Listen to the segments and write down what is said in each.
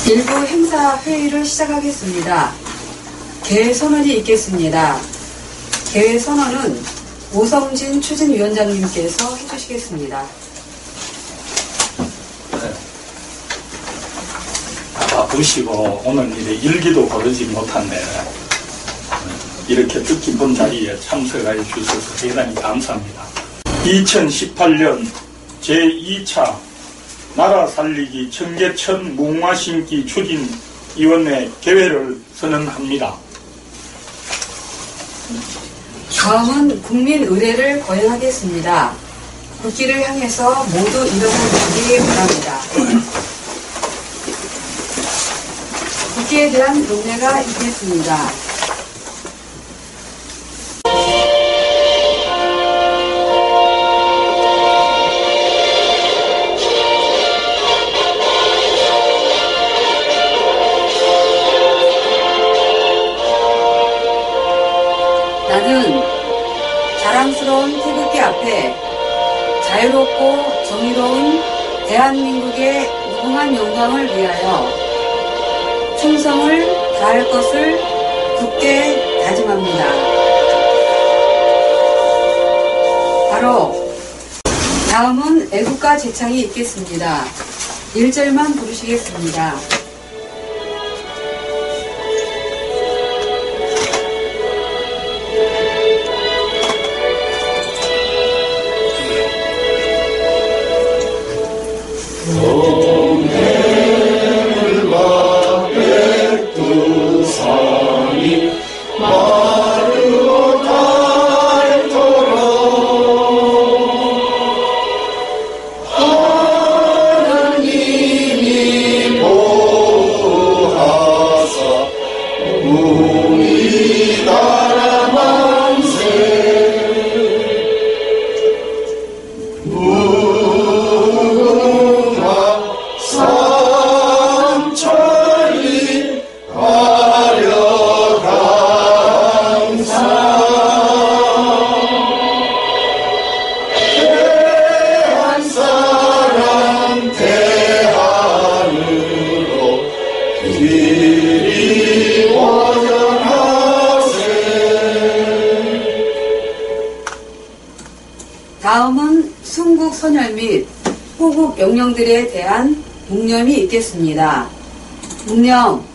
일부 행사 회의를 시작하겠습니다. 개회 선언이 있겠습니다. 개회 선언은 오성진 추진위원장님께서 해주시겠습니다. 네. 바쁘시고 오늘 일에 일기도 고르지 못한데 이렇게 뜻깊은 자리에 참석해 주셔서 대단히 감사합니다. 2018년 제2차 나라 살리기 청계천 무궁화심기 추진위원회 개회를 선언합니다. 다음은 국민의례를 거행하겠습니다. 국기를 향해서 모두 일어나 주시기 바랍니다. 국기에 대한 논례가 있겠습니다. 나는 자랑스러운 태극기 앞에 자유롭고 정의로운 대한민국의 무궁한 영광을 위하여 충성을 다할 것을 굳게 다짐합니다. 바로 다음은 애국가 제창이 있겠습니다. 1절만 부르시겠습니다. 다음은 순국 선열 및 호국 영령들에 대한 묵념이 있겠습니다. 묵념.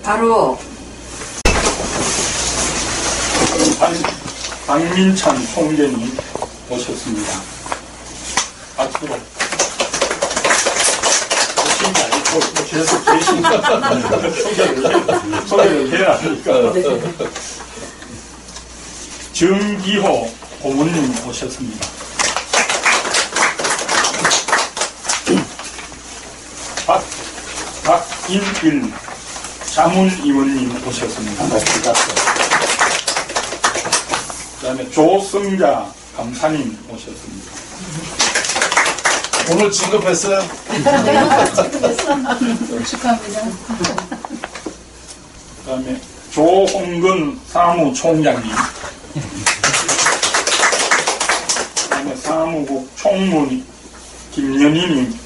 바로 박민찬 총재님 오셨습니다. 박수로. 계속 소개를 해야 하니까. 정기호 고문님 오셨습니다. 박인일 자문위원님 오셨습니다. 그 다음에 조성자 감사님 오셨습니다. 오늘 진급했어요? 축하합니다. 그 다음에 조홍근 사무총장님, 그 다음에 사무국 총무 김연희님,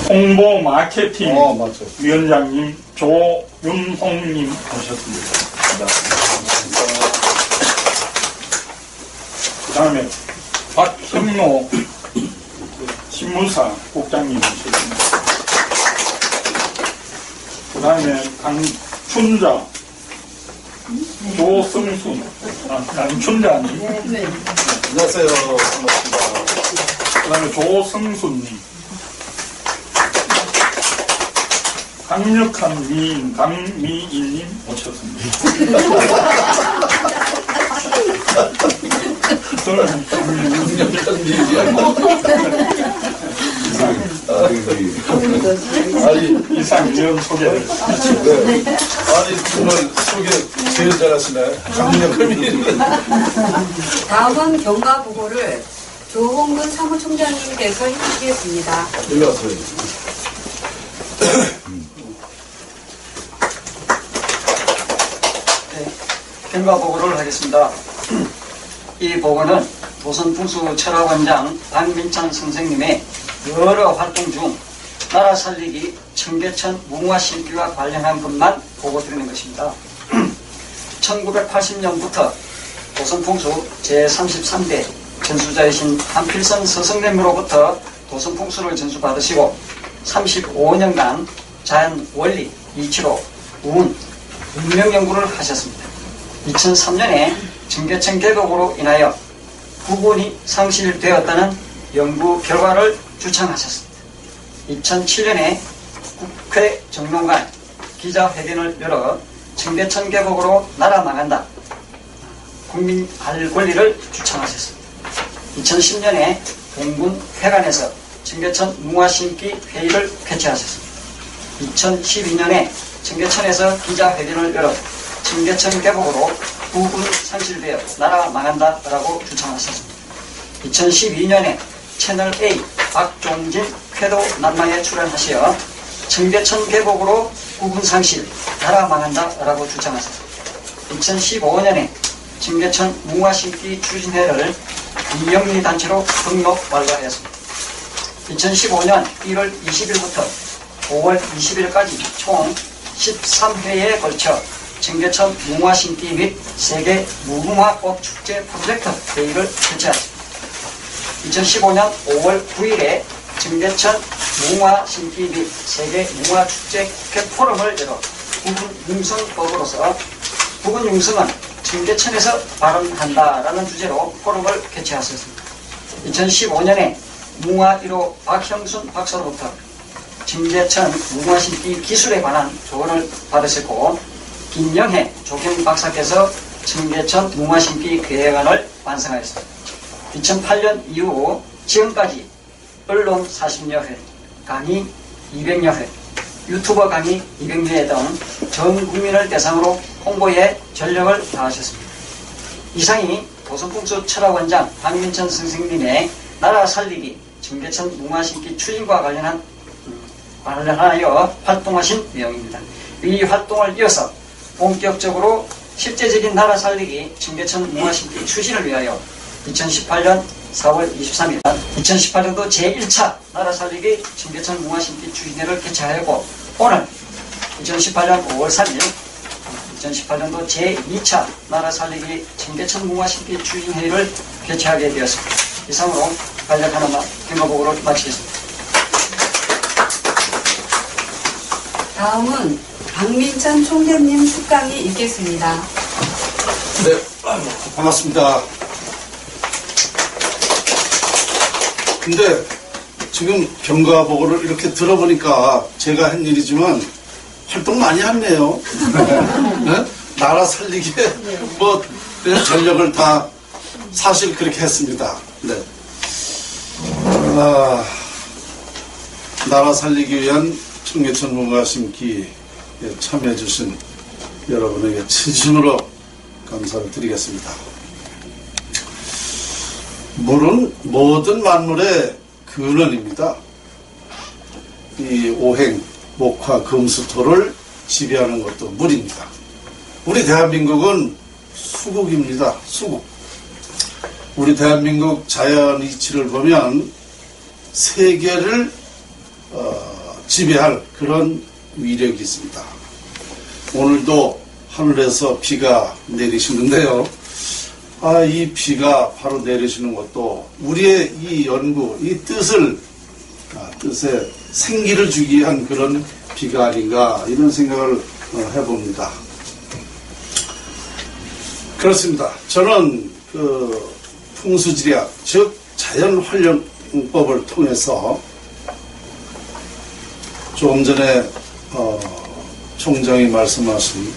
홍보 마케팅 위원장님 조윤홍님 오셨습니다. 그 다음에 박형로 신무사 국장님이십니다. 그 다음에 강춘자, 조성순, 강춘자님. 안녕하세요. 반갑습니다. 그 다음에 조성순님. 강력한 미인 강미인님 오셨습니다. 저는 강력한 미인이야. 아니, 이상 이런 소개를. 네. 아니, 정말 소개 제일 잘하시네. 강력한 미인. 다음은 경과 보고를 조홍근 사무총장님께서 해주시겠습니다. 일로 와서요. 경과 보고를 하겠습니다. 이 보고는 도선풍수철학원장 박민찬 선생님의 여러 활동 중 나라 살리기 청계천 문화심기와 관련한 것만 보고 드리는 것입니다. 1980년부터 도선풍수 제33대 전수자이신 한필선 서성님으로부터 도선풍수를 전수받으시고 35년간 자연 원리, 이치로, 우운, 운명 연구를 하셨습니다. 2003년에 청계천 계곡으로 인하여 부분이 상실되었다는 연구 결과를 주창하셨습니다. 2007년에 국회 정론관 기자회견을 열어 청계천 계곡으로 나라 망한다, 국민 알 권리를 주창하셨습니다. 2010년에 공군 회관에서 청계천 문화심기 회의를 개최하셨습니다. 2012년에 청계천에서 기자회견을 열어 청계천 계곡으로 부분 상실되어 나라 망한다라고 주창하셨습니다. 2012년에 채널A 박종진 쾌도 난망에 출연하시어 청계천 계곡으로 부분 상실, 나라 망한다라고 주창하셨습니다. 2015년에 청계천 문화심기 추진회를 비영리 단체로 등록 완료하였습니다. 2015년 1월 20일부터 5월 20일까지 총 13회에 걸쳐 청계천 문화심기 및 세계 무궁화꽃 축제 프로젝트 회의를 개최했습니다. 2015년 5월 9일에 청계천 문화심기 및 세계 문화축제 국회 포럼을 열어 부분 융성법으로서 부분 융성은 청계천에서 발언한다라는 주제로 포럼을 개최하였습니다. 2015년에 문화 1호 박형순 박사로부터 청계천 문화심기 기술에 관한 조언을 받으셨고, 김영혜 조경 박사께서 청계천 문화심기 계획안을 완성하였습니다. 2008년 이후 지금까지 언론 40여 회, 강의 200여 회, 유튜버 강의 200여 회 등 전 국민을 대상으로 홍보에 전력을 다하셨습니다. 이상이 도선풍수 철학원장 박민천 선생님의 나라 살리기 청계천 문화심기 추진과 관련하여 활동하신 내용입니다. 이 활동을 이어서 본격적으로 실제적인 나라 살리기 청계천 문화심기 추진을 위하여 2018년 4월 23일 2018년도 제1차 나라 살리기 청계천 문화심기 추진회를 개최하였고, 오늘 2018년 5월 3일 2018년도 제2차 나라 살리기 청계천 문화심기 추진회의를 개최하게 되었습니다. 이상으로 간략한 경과보고를 마치겠습니다. 다음은 박민찬 총재님 숙강이 있겠습니다. 네, 반갑습니다. 근데 지금 경과보고를 이렇게 들어보니까 제가 한 일이지만 활동 많이 했네요. 네? 나라 살리기에 뭐 전력을 다 사실 그렇게 했습니다. 네. 나라 살리기 위한 청계천 문화심기에 참여해 주신 여러분에게 진심으로 감사를 드리겠습니다. 물은 모든 만물의 근원입니다. 이 오행, 목화, 금수토를 지배하는 것도 물입니다. 우리 대한민국은 수국입니다. 수국. 우리 대한민국 자연 이치를 보면 세계를 지배할 그런 위력이 있습니다. 오늘도 하늘에서 비가 내리시는데요. 이 비가 바로 내리시는 것도 우리의 이 연구, 이 뜻에 생기를 주기 위한 그런 비가 아닌가 이런 생각을 해봅니다. 그렇습니다. 저는 그 풍수지리학, 즉 자연활용법을 통해서 조금 전에 총장이 말씀하신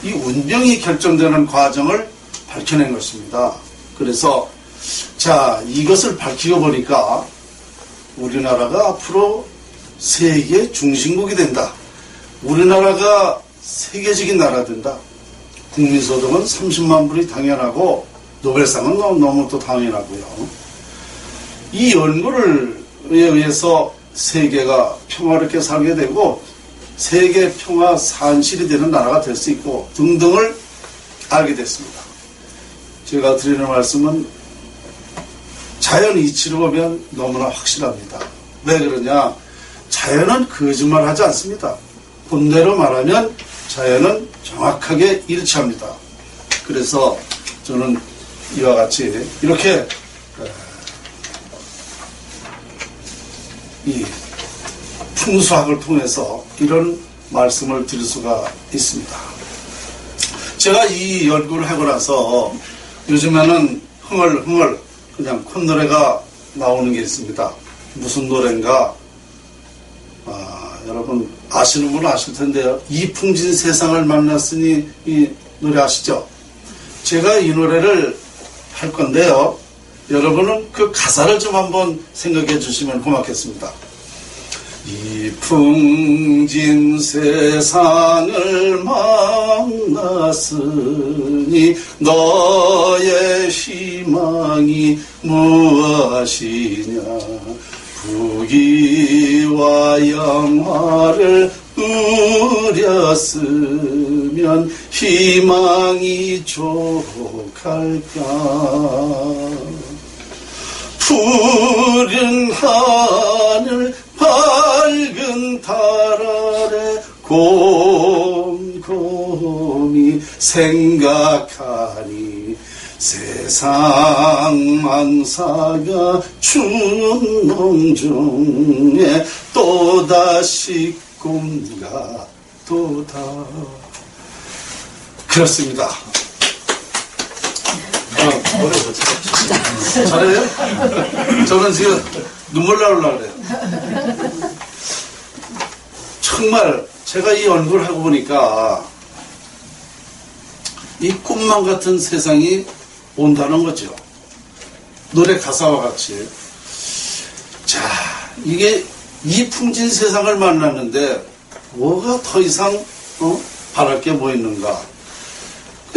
이 운명이 결정되는 과정을 밝혀낸 것입니다. 그래서 이것을 밝히고 보니까 우리나라가 앞으로 세계 중심국이 된다. 우리나라가 세계적인 나라 된다. 국민소득은 30만 불이 당연하고 노벨상은 너무 또 당연하고요. 이 연구에 의해서 세계가 평화롭게 살게 되고 세계 평화 산실이 되는 나라가 될 수 있고 등등을 알게 됐습니다. 제가 드리는 말씀은 자연 이치로 보면 너무나 확실합니다. 왜 그러냐? 자연은 거짓말하지 않습니다. 본대로 말하면 자연은 정확하게 일치합니다. 그래서 저는 이와 같이 이렇게 이 풍수학을 통해서 이런 말씀을 드릴 수가 있습니다. 제가 이 연구를 하고 나서 요즘에는 흥얼흥얼 그냥 콧노래가 나오는 게 있습니다. 무슨 노래인가? 여러분 아시는 분은 아실 텐데요. 이풍진 세상을 만났으니 이 노래 아시죠? 제가 이 노래를 할 건데요. 여러분은 그 가사를 좀 한번 생각해 주시면 고맙겠습니다. 이풍진 세상을 만났으니 너의 희망이 무엇이냐. 부귀와 영화를 누렸으면 희망이 족할까. 푸른 하늘 밝은 달 아래 곰곰이 생각하니 세상 만사가 추운 농중에 또다시 꿈과 또다. 그렇습니다. 잘해요? 저는 지금 눈물 나오려고 그래요. 정말 제가 이 연구를 하고 보니까 이 꿈만 같은 세상이 온다는 거죠. 노래 가사와 같이. 이게 이 풍진 세상을 만났는데 뭐가 더 이상 바랄 게 뭐 있는가.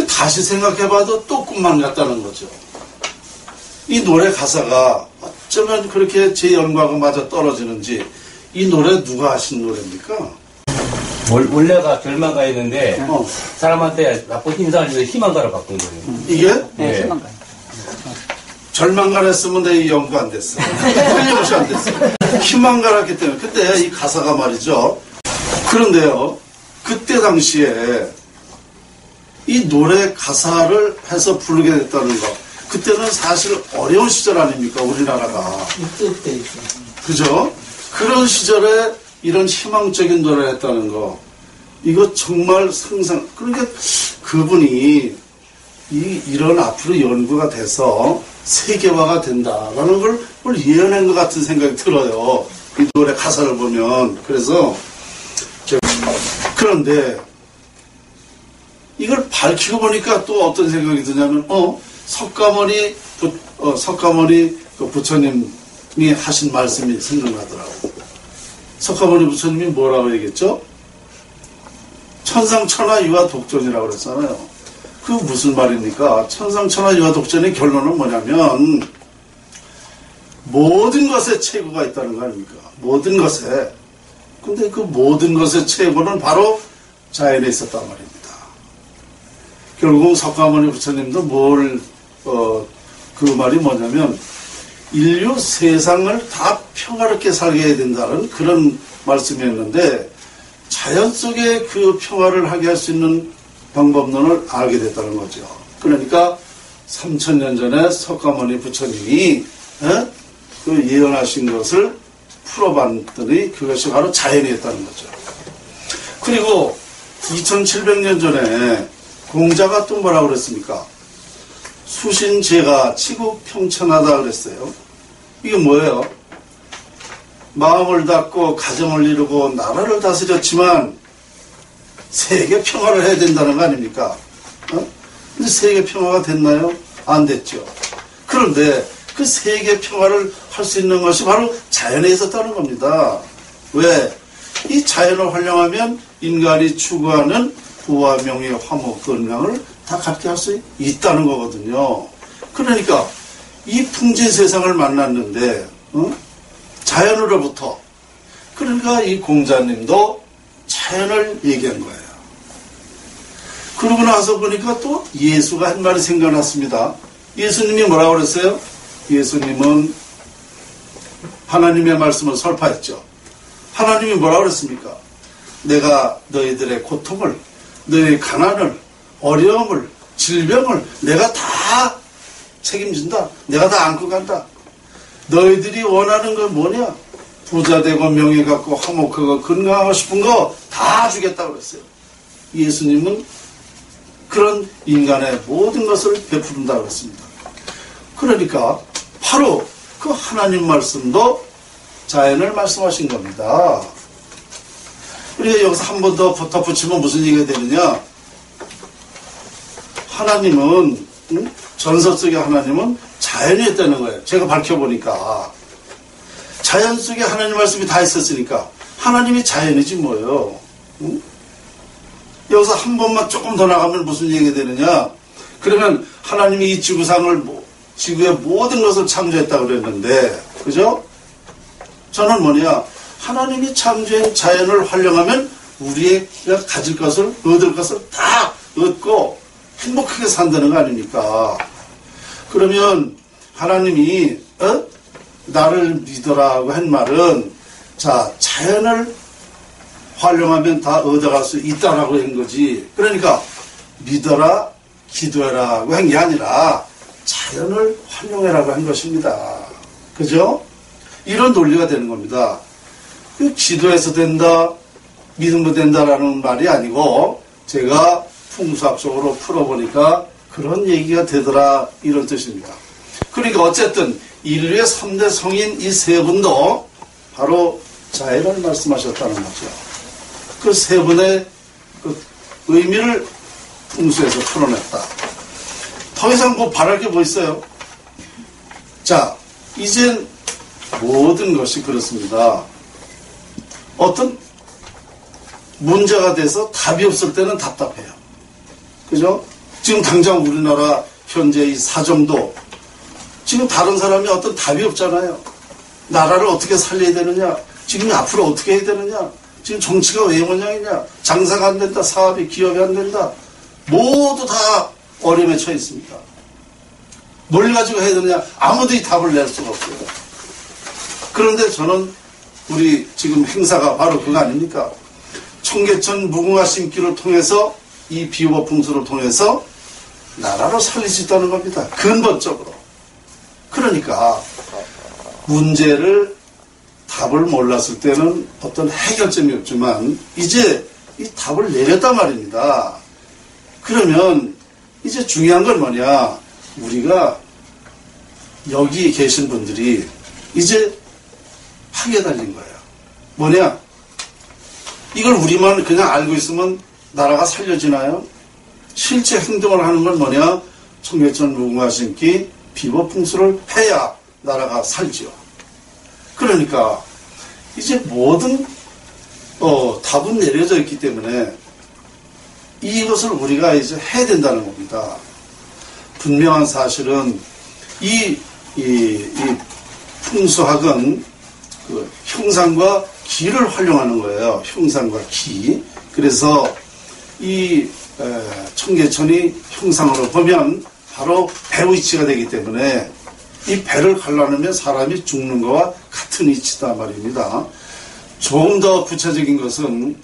다시 생각해봐도 또 꿈만 같다는 거죠. 이 노래 가사가 어쩌면 그렇게 제 연구하고 맞아 떨어지는지. 이 노래 누가 하신 노래입니까? 원래가 절망가였는데 사람한테 나쁜 인상을 주면서 희망가로 바꾼 거예요. 이게? 네. 희망가. 절망가를 했으면 내 연구 안 됐어. 틀림없이 안 됐어. 희망가를 했기 때문에. 그때 이 가사가 말이죠. 그런데요, 그때 당시에 이 노래 가사를 해서 부르게 됐다는 거. 그때는 사실 어려운 시절 아닙니까, 우리나라가. 그죠? 그런 시절에 이런 희망적인 노래를 했다는 거. 이거 정말 그러니까 그분이 이런 앞으로 연구가 돼서 세계화가 된다라는 걸 예언한 것 같은 생각이 들어요. 이 노래 가사를 보면. 그래서, 그런데, 이걸 밝히고 보니까 또 어떤 생각이 드냐면, 석가모니 그 부처님이 하신 말씀이 생각나더라고요. 석가모니 부처님이 뭐라고 얘기했죠? 천상천하 유화 독존이라고 그랬잖아요. 그 무슨 말입니까? 천상천하 유화 독존의 결론은 뭐냐면 모든 것에 최고가 있다는 거 아닙니까? 모든 것에. 근데 그 모든 것의 최고는 바로 자연에 있었단 말입니다. 결국 석가모니 부처님도 그 말이 뭐냐면 인류 세상을 다 평화롭게 살게 해야 된다는 그런 말씀이었는데 자연 속에 그 평화를 하게 할 수 있는 방법론을 알게 됐다는 거죠. 그러니까 3000년 전에 석가모니 부처님이 그 예언하신 것을 풀어봤더니 그것이 바로 자연이었다는 거죠. 그리고 2700년 전에 공자가 또 뭐라고 그랬습니까? 수신제가 치국평천하다 그랬어요. 이게 뭐예요? 마음을 닫고 가정을 이루고 나라를 다스렸지만 세계 평화를 해야 된다는 거 아닙니까? 근데 세계 평화가 됐나요? 안 됐죠. 그런데 그 세계 평화를 할 수 있는 것이 바로 자연에 있었다는 겁니다. 왜? 이 자연을 활용하면 인간이 추구하는 부와 명예, 화목, 건강을 다 갖게 할 수 있다는 거거든요. 그러니까 이 풍진 세상을 만났는데 자연으로부터, 그러니까 이 공자님도 자연을 얘기한 거예요. 그러고 나서 보니까 또 예수가 한 말이 생각났습니다. 예수님이 뭐라고 그랬어요? 예수님은 하나님의 말씀을 설파했죠. 하나님이 뭐라고 그랬습니까? 내가 너희들의 고통을, 너희의 가난을, 어려움을, 질병을 내가 다 책임진다. 내가 다 안고 간다. 너희들이 원하는 건 뭐냐? 부자 되고 명예 갖고 화목하고 건강하고 싶은 거 다 주겠다고 그랬어요. 예수님은 그런 인간의 모든 것을 베푸른다고 했습니다. 그러니까 바로 그 하나님 말씀도 자연을 말씀하신 겁니다. 우리가 여기서 한 번 더 덧붙이면 무슨 얘기가 되느냐? 하나님은, 전설 속의 하나님은 자연이었다는 거예요. 제가 밝혀보니까. 자연 속에 하나님 말씀이 다 있었으니까 하나님이 자연이지 뭐예요. 여기서 한 번만 조금 더 나가면 무슨 얘기가 되느냐? 그러면 하나님이 이 지구상을, 지구의 모든 것을 창조했다고 그랬는데, 그죠? 저는 뭐냐? 하나님이 창조한 자연을 활용하면 우리가 가질 것을, 얻을 것을 다 얻고 행복하게 산다는 거 아닙니까? 그러면 하나님이 나를 믿어라고 한 말은, 자, 자연을 활용하면 다 얻어갈 수 있다라고 한 거지. 그러니까 믿어라, 기도해라고 한 게 아니라 자연을 활용해라고 한 것입니다. 그죠? 이런 논리가 되는 겁니다. 기도해서 된다, 믿음으로 된다라는 말이 아니고 제가 풍수학적으로 풀어보니까 그런 얘기가 되더라, 이런 뜻입니다. 그러니까 어쨌든 인류의 3대 성인 이 세 분도 바로 자연을 말씀하셨다는 거죠. 그 세 분의 그 의미를 풍수에서 풀어냈다. 더 이상 뭐 바랄 게 뭐 있어요? 자, 이젠 모든 것이 그렇습니다. 어떤 문제가 돼서 답이 없을 때는 답답해요. 그죠? 지금 당장 우리나라 현재 이 사정도 지금 다른 사람이 어떤 답이 없잖아요. 나라를 어떻게 살려야 되느냐? 지금 앞으로 어떻게 해야 되느냐? 지금 정치가 왜 모양이냐? 장사가 안 된다. 사업이, 기업이 안 된다. 모두 다 어려움에 처해 있습니다. 뭘 가지고 해야 되느냐? 아무도 이 답을 낼 수가 없어요. 그런데 저는 우리 지금 행사가 바로 그거 아닙니까? 청계천 무궁화 심기를 통해서 이 비유와 풍수를 통해서 나라를 살릴 수 있다는 겁니다. 근본적으로. 그러니까 문제를 답을 몰랐을 때는 어떤 해결점이 없지만 이제 이 답을 내렸단 말입니다. 그러면 이제 중요한 건 뭐냐? 우리가 여기 계신 분들이 이제 하게 달린 거예요. 뭐냐? 이걸 우리만 그냥 알고 있으면 나라가 살려지나요? 실제 행동을 하는 건 뭐냐? 청계천 무궁화 심기 비보 풍수를 해야 나라가 살지요. 그러니까 이제 모든 답은 내려져 있기 때문에 이것을 우리가 이제 해야 된다는 겁니다. 분명한 사실은 이 풍수학은 그 형상과 기를 활용하는 거예요. 형상과 기. 그래서 이 청계천이 형상으로 보면 바로 배 위치가 되기 때문에 이 배를 갈라놓으면 사람이 죽는 거와 같은 위치다 말입니다. 조금 더 구체적인 것은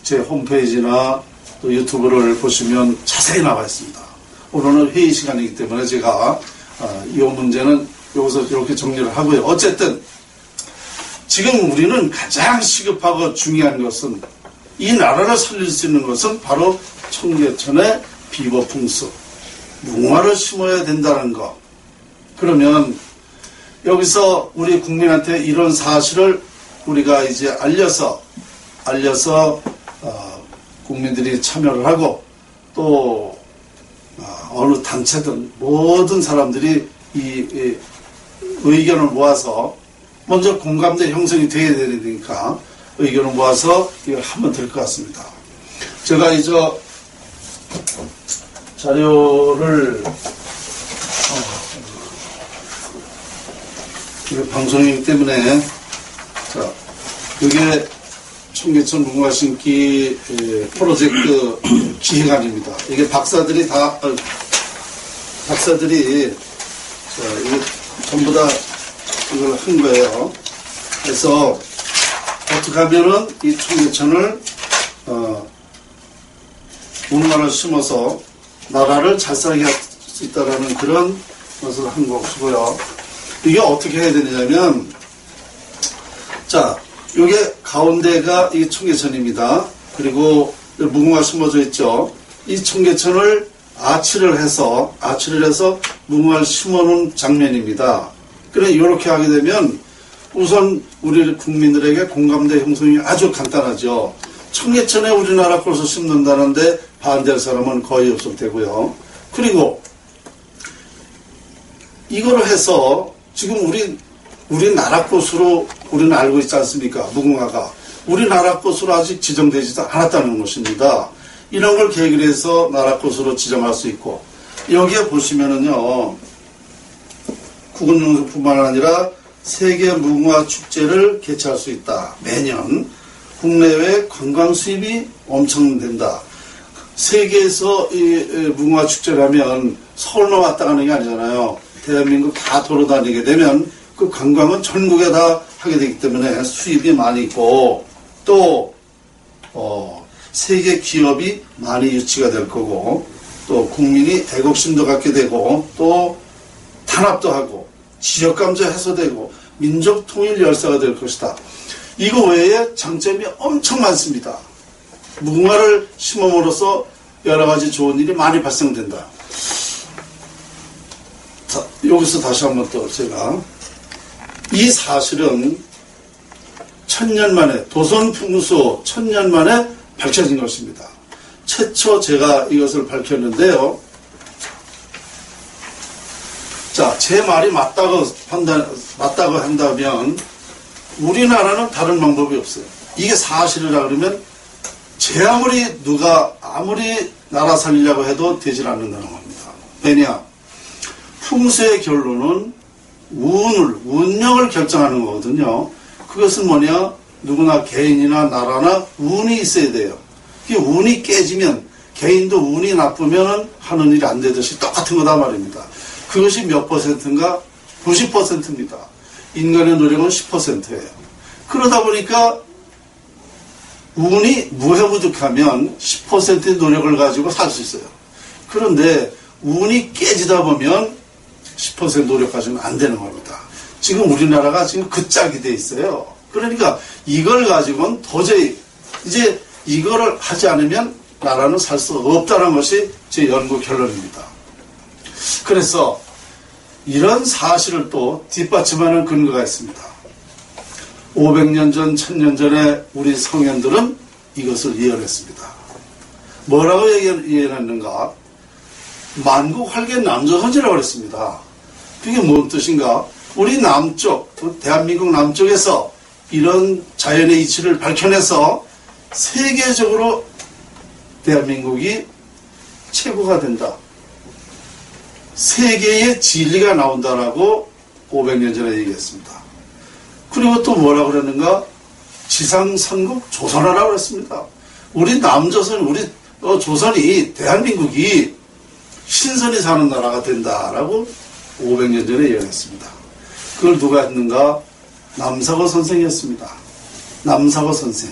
제 홈페이지나 또 유튜브를 보시면 자세히 나와 있습니다. 오늘은 회의 시간이기 때문에 제가 이 문제는 여기서 이렇게 정리를 하고요. 어쨌든 지금 우리는 가장 시급하고 중요한 것은 이 나라를 살릴 수 있는 것은 바로 청계천의 비법풍수, 무궁화를 심어야 된다는 것. 그러면 여기서 우리 국민한테 이런 사실을 우리가 이제 알려서 국민들이 참여를 하고 또 어느 단체든 모든 사람들이 이 의견을 모아서 먼저 공감대 형성이 돼야 되니까 의견을 모아서 이걸 하면 될 것 같습니다. 제가 이제 자료를 방송이기 때문에 자 이게 청계천 무궁화 심기 프로젝트 기획안입니다. 이게 박사들이 이게 전부 다 이걸 한 거예요. 그래서 어떻게 하면은 이 청계천을 무궁화를 심어서 나라를 잘 살게 할 수 있다라는 그런 것을 한 것이고요. 이게 어떻게 해야 되냐면, 자, 요게 가운데가 이 청계천입니다. 그리고 무궁화 심어져 있죠. 이 청계천을 아치를 해서 무궁화를 심어놓은 장면입니다. 그래, 이렇게 하게 되면 우선 우리 국민들에게 공감대 형성이 아주 간단하죠. 청계천에 우리나라 꽃을 심는다는데 반대할 사람은 거의 없을 테고요. 그리고 이걸 해서 지금 우리나라 꽃으로 우리는 알고 있지 않습니까? 무궁화가. 우리나라 꽃으로 아직 지정되지도 않았다는 것입니다. 이런 걸 계기로 해서 나라 꽃으로 지정할 수 있고, 여기에 보시면은요, 국은용서뿐만 아니라 세계 무궁화 축제를 개최할 수 있다. 매년 국내외 관광 수입이 엄청 된다. 세계에서 이 무궁화 축제라면 서울만 왔다 가는 게 아니잖아요. 대한민국 다 돌아다니게 되면 그 관광은 전국에 다 하게 되기 때문에 수입이 많이 있고, 또 세계 기업이 많이 유치가 될 거고, 또 국민이 애국심도 갖게 되고, 또 단합도 하고 지역감정 해소되고 민족 통일 열사가 될 것이다. 이거 외에 장점이 엄청 많습니다. 무궁화를 심음으로써 여러 가지 좋은 일이 많이 발생된다. 자, 여기서 다시 한번 또 제가 이 사실은 1000년 만에, 도선 풍수 1000년 만에 밝혀진 것입니다. 최초 제가 이것을 밝혔는데요. 자, 제 말이 맞다고 한다면 우리나라는 다른 방법이 없어요. 이게 사실이라 그러면 아무리 나라 살리려고 해도 되질 않는다는 겁니다. 왜냐? 풍수의 결론은 운명을 결정하는 거거든요. 그것은 뭐냐? 누구나 개인이나 나라나 운이 있어야 돼요. 이 운이 깨지면, 개인도 운이 나쁘면 하는 일이 안 되듯이 똑같은 거다 말입니다. 그것이 몇 %인가? 90%입니다. 인간의 노력은 10%예요. 그러다 보니까 운이 무해무득하면 10%의 노력을 가지고 살 수 있어요. 그런데 운이 깨지다 보면 10% 노력 가지고는 안 되는 겁니다. 지금 우리나라가 지금 그 짝이 돼 있어요. 그러니까 이걸 가지고는 도저히 이제 이거를 하지 않으면 나라는 살 수 없다는 것이 제 연구 결론입니다. 그래서 이런 사실을 또 뒷받침하는 근거가 있습니다. 500년 전, 1000년 전에 우리 성현들은 이것을 예언했습니다. 뭐라고 예언했는가? 만국활개 남조선지라고 그랬습니다. 그게 뭔 뜻인가? 우리 남쪽, 대한민국 남쪽에서 이런 자연의 이치를 밝혀내서 세계적으로 대한민국이 최고가 된다. 세계의 진리가 나온다라고 500년 전에 얘기했습니다. 그리고 또 뭐라고 그랬는가? 지상선국 조선하라고 그랬습니다. 우리 남조선, 우리 조선이, 대한민국이 신선히 사는 나라가 된다라고 500년 전에 예언했습니다. 그걸 누가 했는가? 남사고 선생이었습니다. 남사고 선생.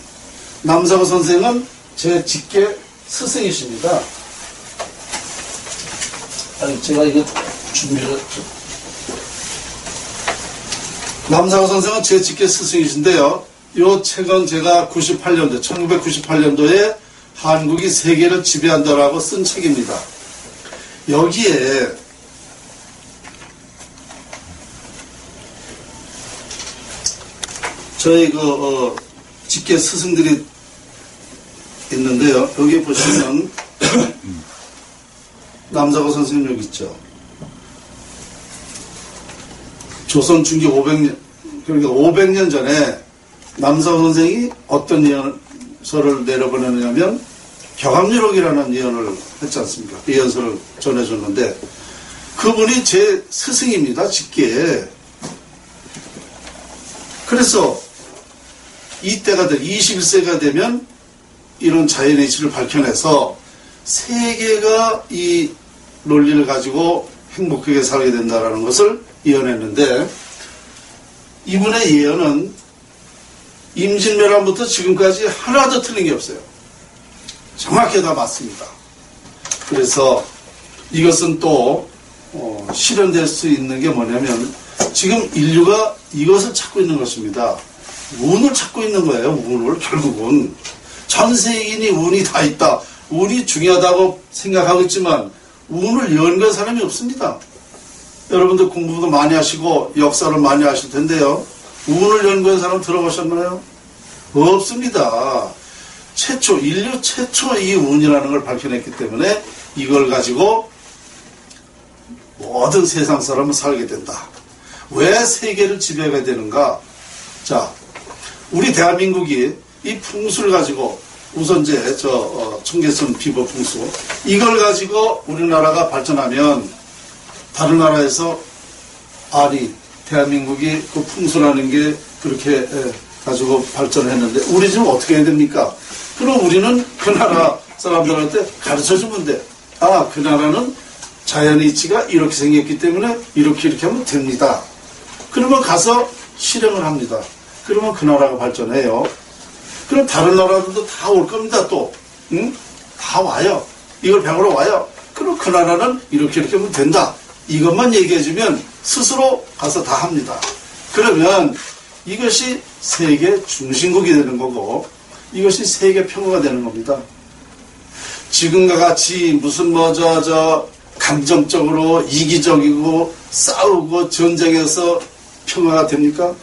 남사고 선생은 제 직계 스승이십니다. 아니, 제가 이거 준비를. 남상호 선생은 제 직계 스승이신데요. 이 책은 제가 1998년도에 한국이 세계를 지배한다라고 쓴 책입니다. 여기에 저희 직계 스승들이 있는데요. 여기 보시면 남상호 선생님 여기 있죠. 조선 중기 500년, 그러니까 500년 전에 남상호 선생이 어떤 예언서를 내려보내냐면 경합유록이라는 예언을 했지 않습니까? 예언서를 전해줬는데 그분이 제 스승입니다. 직계. 그래서 이때가 21세가 되면 이런 자연의 이치를 밝혀내서 세계가 이 논리를 가지고 행복하게 살게 된다는 것을 예언했는데 이분의 예언은 임진왜란부터 지금까지 하나도 틀린 게 없어요. 정확히 다 맞습니다. 그래서 이것은 또 실현될 수 있는 게 뭐냐면 지금 인류가 이것을 찾고 있는 것입니다. 운을 찾고 있는 거예요. 운을 결국은 전 세계인이 운이 다 있다. 운이 중요하다고 생각하고 있지만 운을 연구한 사람이 없습니다. 여러분들 공부도 많이 하시고 역사를 많이 하실 텐데요. 운을 연구한 사람 들어보셨나요? 없습니다. 인류 최초 이 운이라는 걸 밝혀냈기 때문에 이걸 가지고 모든 세상 사람은 살게 된다. 왜 세계를 지배하게 되는가? 자, 우리 대한민국이 이 풍수를 가지고 우선 청계천 비법 풍수 이걸 가지고 우리나라가 발전하면 다른 나라에서 아니 대한민국이 그 풍수라는 게 그렇게 가지고 발전했는데 우리 지금 어떻게 해야 됩니까? 그럼 우리는 그 나라 사람들한테 가르쳐주면 돼. 아, 그 나라는 자연의 이치가 이렇게 생겼기 때문에 이렇게 하면 됩니다. 그러면 가서 실행을 합니다. 그러면 그 나라가 발전해요. 그럼 다른 나라들도 다 올 겁니다. 또 응? 다 와요. 이걸 배우러 와요. 그럼 그 나라는 이렇게 하면 된다. 이것만 얘기해주면 스스로 가서 다 합니다. 그러면 이것이 세계 중심국이 되는 거고 이것이 세계 평화가 되는 겁니다. 지금과 같이 무슨 감정적으로 이기적이고 싸우고 전쟁에서 평화가 됩니까?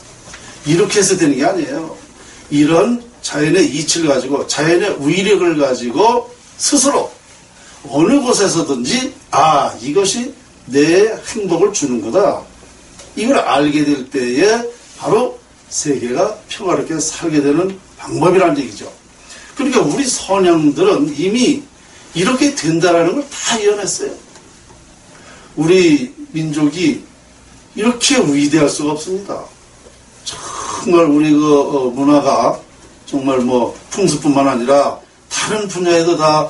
이렇게 해서 되는 게 아니에요. 이런 자연의 이치를 가지고 자연의 위력을 가지고 스스로 어느 곳에서든지 이것이 내 행복을 주는 거다. 이걸 알게 될 때에 바로 세계가 평화롭게 살게 되는 방법이라는 얘기죠. 그러니까 우리 선영들은 이미 이렇게 된다라는 걸 다 예언했어요. 우리 민족이 이렇게 위대할 수가 없습니다. 정말 우리 문화가 정말 풍수뿐만 아니라 다른 분야에도 다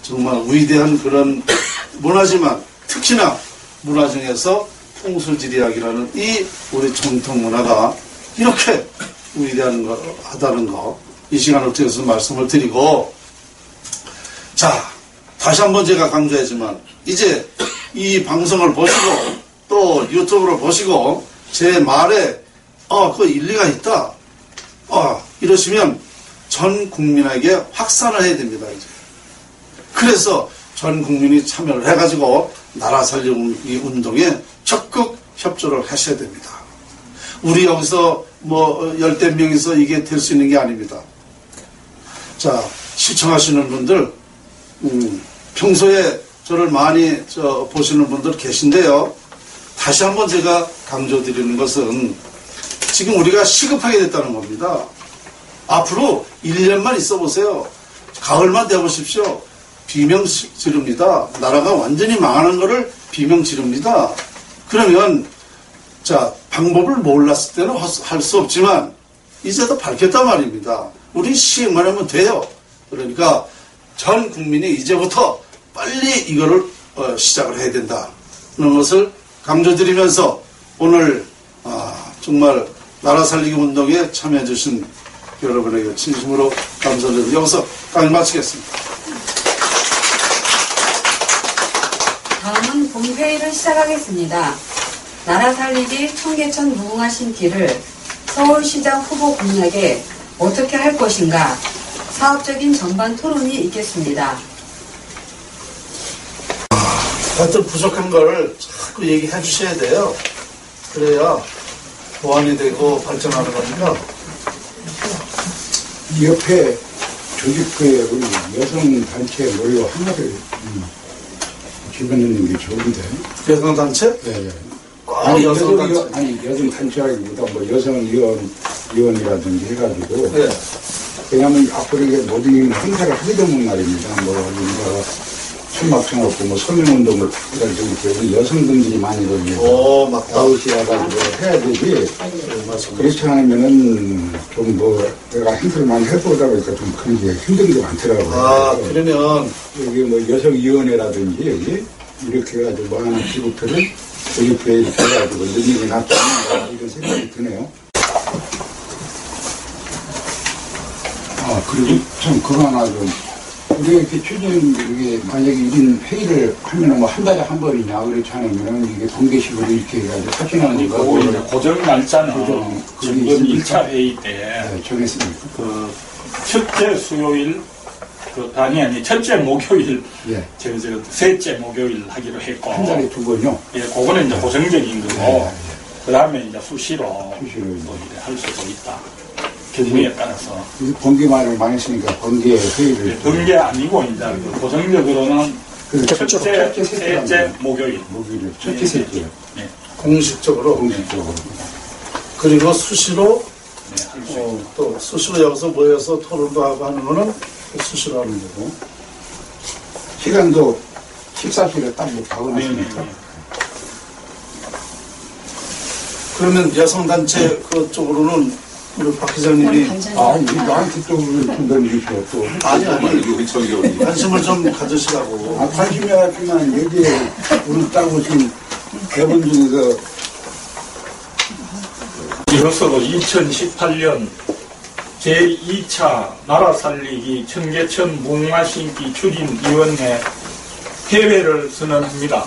정말 위대한 그런 문화지만 특히나 문화 중에서 풍수지리학이라는 이 우리 전통 문화가 이렇게 위대하다는 거 이 시간을 통해서 말씀을 드리고 자 다시 한번 제가 강조하지만 이제 이 방송을 보시고 또 유튜브로 보시고 제 말에 그 일리가 있다 이러시면 전 국민에게 확산을 해야 됩니다. 이제. 그래서 전 국민이 참여를 해가지고 나라 살리기 운동에 적극 협조를 하셔야 됩니다. 우리 여기서 열댓 명이서 이게 될 수 있는 게 아닙니다. 자, 시청하시는 분들, 평소에 저를 많이 보시는 분들 계신데요. 다시 한번 제가 강조드리는 것은 지금 우리가 시급하게 됐다는 겁니다. 앞으로 1년만 있어 보세요. 가을만 되어보십시오. 비명 지릅니다. 나라가 완전히 망하는 것을 비명 지릅니다. 그러면 자 방법을 몰랐을 때는 할 수 없지만 이제도 밝혔단 말입니다. 우리 시행만 하면 돼요. 그러니까 전 국민이 이제부터 빨리 이거를 시작을 해야 된다는 것을 강조드리면서 오늘 정말 나라 살리기 운동에 참여해 주신 여러분에게 진심으로 감사드리고 여기서 강의 마치겠습니다. 다음은 본회의를 시작하겠습니다. 나라 살리기 청계천 무궁화 심기를 서울시장 후보 공약에 어떻게 할 것인가 사업적인 전반 토론이 있겠습니다. 하여튼 부족한 걸 자꾸 얘기해 주셔야 돼요. 그래야 보완이 되고 발전하는 거니까. 옆에 조직부에 우리 여성단체 모여 하나를 집어넣는 게 좋은데. 여성단체? 네. 여성단체. 아니, 여성단체라기보다 뭐 여성위원이라든지 해가지고. 네. 왜냐면 앞으로 이게 모든 행사를 하게 되는 말입니다. 뭐, 우리가 천막청하고 뭐 서명운동을 해가지고 여성분들이 많이 거기에 맞다. 나오셔가지고 해야 되지. 그렇지 않으면은 좀 뭐 내가 행사를 많이 해보다 보니까 좀 그런 게 힘든 게 많더라고요. 그러면 여기 뭐 여성위원회라든지 여기 이렇게 해가지고 뭐 하는 기부터를 조직부에 이렇게 해가지고 능력이 낫지 않는가 이런 생각이 드네요. 그리고 참 그거 하나 좀 우리가 이렇게 최종 이게 만약에 1인 회의를 하면은 뭐 한 달에 한 번이냐 그렇지 않으면은 이게 번개식으로 이렇게 해가지고 사진하는 거 그리고 이제 고정 날짜는 지금 그게 1차 회의 때 네, 정했습니까? 그 첫째 수요일 아니 첫째 목요일 예. 셋째 목요일 하기로 했고 한 달에 2번요. 예, 그거는 이제 고정적인 거고 네, 그 다음에 이제 수시로 수시로 또 이래 할 수도 있다. 경우에 따라서 번개말을 많이 쓰니까 번개 회의를 그런 게 아니고 이제 그 고정적으로는 첫째, 셋째 목요일 목요일 첫째 셋째 네, 공식적으로 공식적으로 그리고 수시로 네, 할 수 있다. 또 수시로 여기서 모여서 토론도 하고 하는 거는 수시로 하는 거고. 시간도 식사실에 딱 뭐 네, 박아놨으니까 그러면 여성단체 그쪽으로는 우리 박 기자님이 이게 나한테 또 던지시고 또 아니 관심을 좀 가지시라고. 관심이 없지만 여기에 우리 딱 오신 대본 중에서 이로서도 2018년 제2차 나라 살리기 청계천 무궁화 심기 추진위원회 회회를 선언합니다.